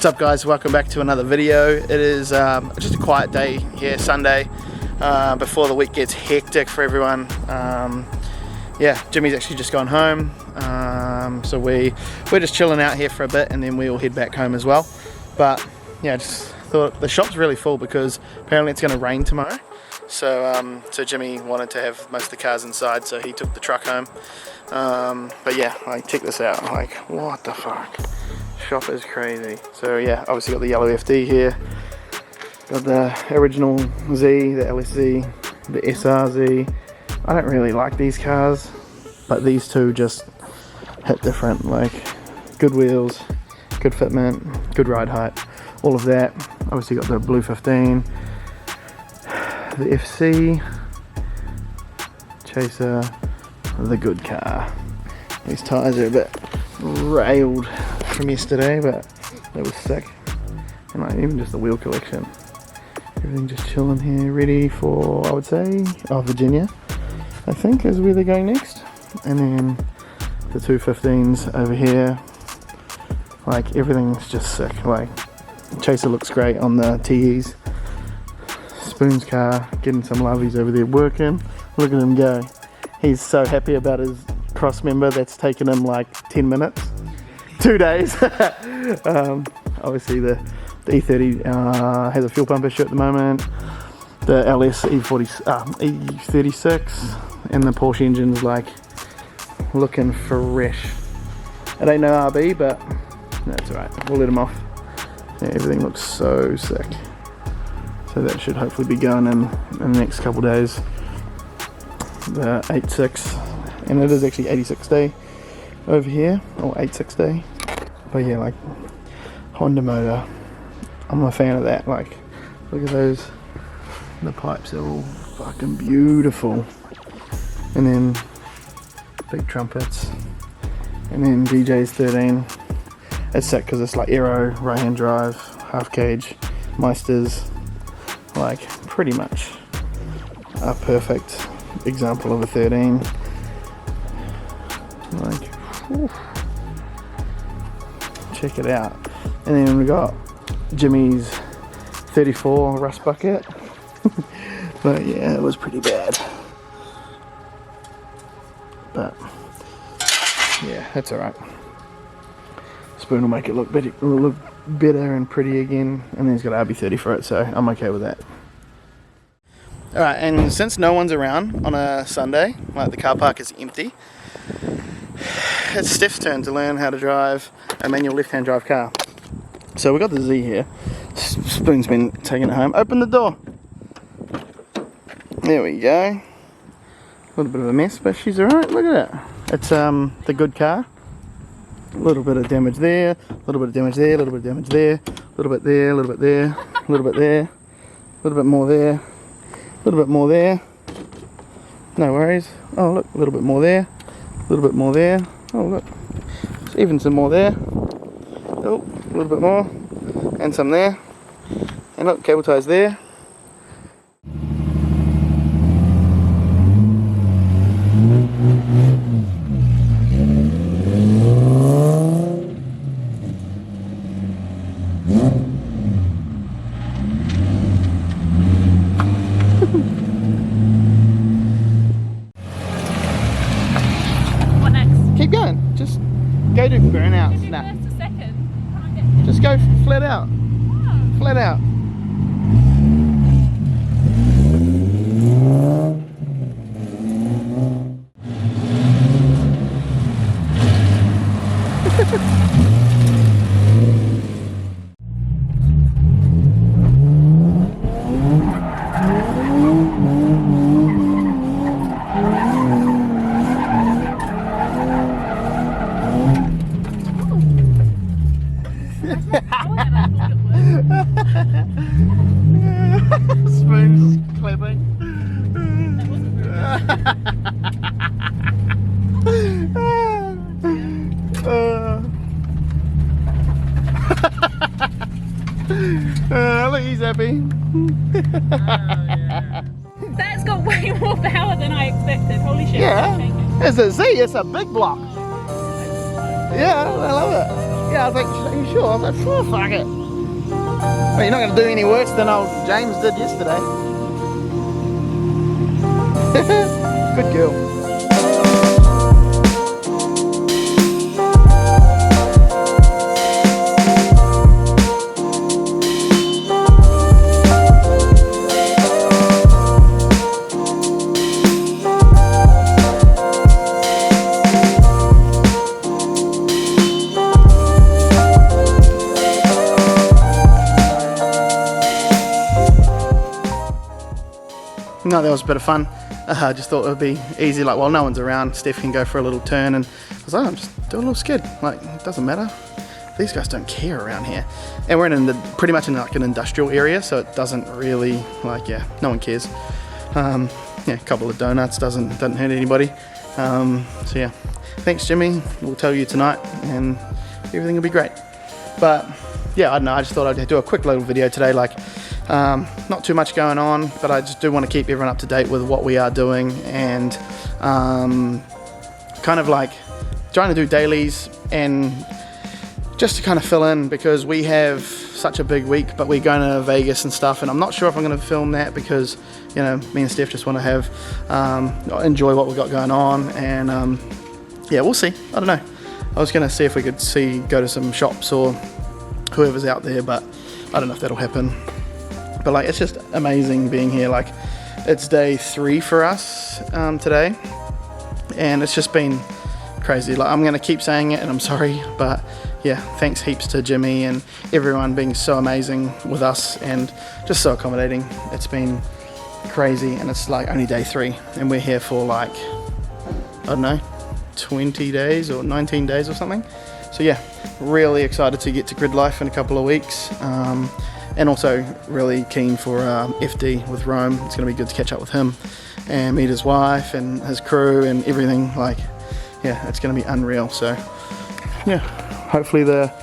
What's up guys, welcome back to another video. It is just a quiet day here, Sunday, before the week gets hectic for everyone. Yeah, Jimmy's actually just gone home, so we're just chilling out here for a bit and then we'll head back home as well. But yeah, just thought the shop's really full because apparently it's going to rain tomorrow. So Jimmy wanted to have most of the cars inside, so he took the truck home. But yeah, like check this out, like what the fuck. Shop is crazy. So yeah, obviously got the yellow FD here, got the original Z, the LSZ, the SRZ. I don't really like these cars, but these two just hit different. Like good wheels, good fitment, good ride height, all of that. Obviously got the blue 15, the FC, Chaser, the good car. These tyres are a bit railed from yesterday, but that was sick. And like even just the wheel collection, everything just chilling here, ready for, I would say, Virginia I think is where they're going next. And then the 215s over here, like everything's just sick. Like Chaser looks great on the TEs. Spoon's car getting some lovies over there working. Look at him go. He's so happy about his cross member that's taken him like 10 minutes. 2 days. Obviously the E30 has a fuel pump issue at the moment. The LS E36 and the Porsche engine's like looking fresh. It ain't no RB, but that's alright. We'll let him off. Yeah, everything looks so sick. So that should hopefully be going in the next couple days. The 86, and it is actually 86 day over here, or 86 day. But yeah, like Honda motor, I'm a fan of that. Like look at those, the pipes are all fucking beautiful. And then big trumpets, and then DJ's 13. It's sick because it's like aero, right hand drive, half cage, Meisters, like pretty much a perfect example of a 13. Like whew. Check it out. And then we got Jimmy's 34 rust bucket. But yeah, it was pretty bad, but yeah, that's alright. Spoon will make it look better and pretty again, and then he's got RB30 for it, so I'm okay with that. Alright, and since no one's around on a Sunday, like the car park is empty, it's Steph's turn to learn how to drive a manual left-hand drive car. So we got the Z here. Spoon's been taking it home. Open the door. There we go. A little bit of a mess, but she's alright. Look at that. It's the good car. A little bit of damage there, a little bit of damage there, a little bit of damage there, a little bit there, a little bit there, a little bit there, a little bit more there, a little bit more there. No worries. Oh look, a little bit more there, a little bit more there. Oh look, there's even some more there. Oh, a little bit more, and some there. And look, cable ties there. What next? Keep going. Just go to burnouts. Nah. First or second? Just go flat out. Oh. Flat out. Spoon's clipping. Look, he's happy. That's got way more power than I expected. Holy shit. Yeah, it's a Z, it's a big block. Yeah, I love it. Yeah, I was like, are you sure? I was like, sure, fuck it. Well, you're not going to do any worse than old James did yesterday. Good girl. No, that was a bit of fun. I just thought it would be easy, like while no one's around, Steph can go for a little turn, and I was like, I'm just do a little skid. Like, it doesn't matter. These guys don't care around here. And we're in pretty much in like an industrial area, so it doesn't really, like, yeah, no one cares. Yeah, a couple of donuts doesn't hurt anybody. So yeah, thanks Jimmy. We'll tell you tonight, and everything will be great. But yeah, I don't know. I just thought I'd do a quick little video today, like. Not too much going on, but I just do want to keep everyone up to date with what we are doing, and kind of like trying to do dailies and just to kind of fill in, because we have such a big week, but we're going to Vegas and stuff, and I'm not sure if I'm going to film that because, you know, me and Steph just want to have enjoy what we've got going on, and yeah, we'll see. I don't know. I was going to see if we could go to some shops or whoever's out there, but I don't know if that'll happen. But like, it's just amazing being here. Like, it's day 3 for us today, and it's just been crazy. Like, I'm gonna keep saying it, and I'm sorry, but yeah, thanks heaps to Jimmy and everyone being so amazing with us and just so accommodating. It's been crazy, and it's like only day 3, and we're here for like, I don't know, 20 days or 19 days or something. So yeah, really excited to get to grid life in a couple of weeks. And also really keen for FD with Rome. It's going to be good to catch up with him and meet his wife and his crew and everything. Like, yeah, it's going to be unreal. So yeah, hopefully the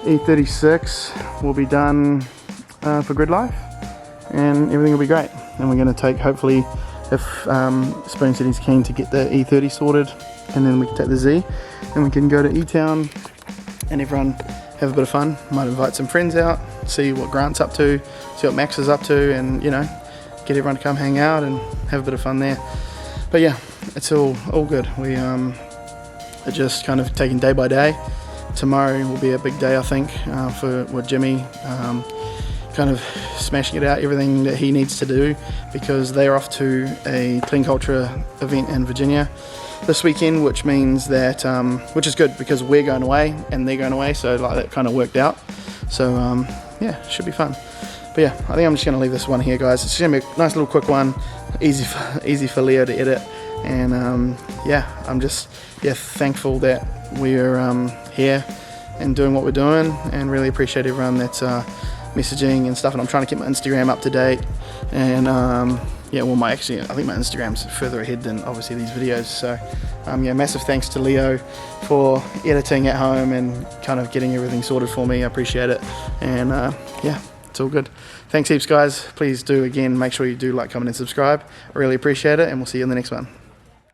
E36 will be done for grid life, and everything will be great. And we're going to take, hopefully, if Spoon City's keen to get the E30 sorted, and then we can take the Z and we can go to E-Town and everyone have a bit of fun. Might invite some friends out, see what Grant's up to, see what Max is up to, and, you know, get everyone to come hang out and have a bit of fun there. But yeah, it's all good. We are just kind of taking day by day. Tomorrow will be a big day, I think, with Jimmy, kind of smashing it out, everything that he needs to do, because they're off to a clean culture event in Virginia this weekend, which means that, which is good because we're going away and they're going away, so like that kind of worked out. So yeah, should be fun. But yeah, I think I'm just going to leave this one here, guys. It's going to be a nice little quick one, easy for Leo to edit, and yeah, I'm just thankful that we're here and doing what we're doing, and really appreciate everyone that's messaging and stuff. And I'm trying to keep my Instagram up to date, and yeah, well, I think my Instagram's further ahead than obviously these videos. So yeah, massive thanks to Leo for editing at home and kind of getting everything sorted for me. I appreciate it, and yeah, it's all good. Thanks heaps, guys. Please do, again, make sure you do like, comment and subscribe. I really appreciate it, and we'll see you in the next one.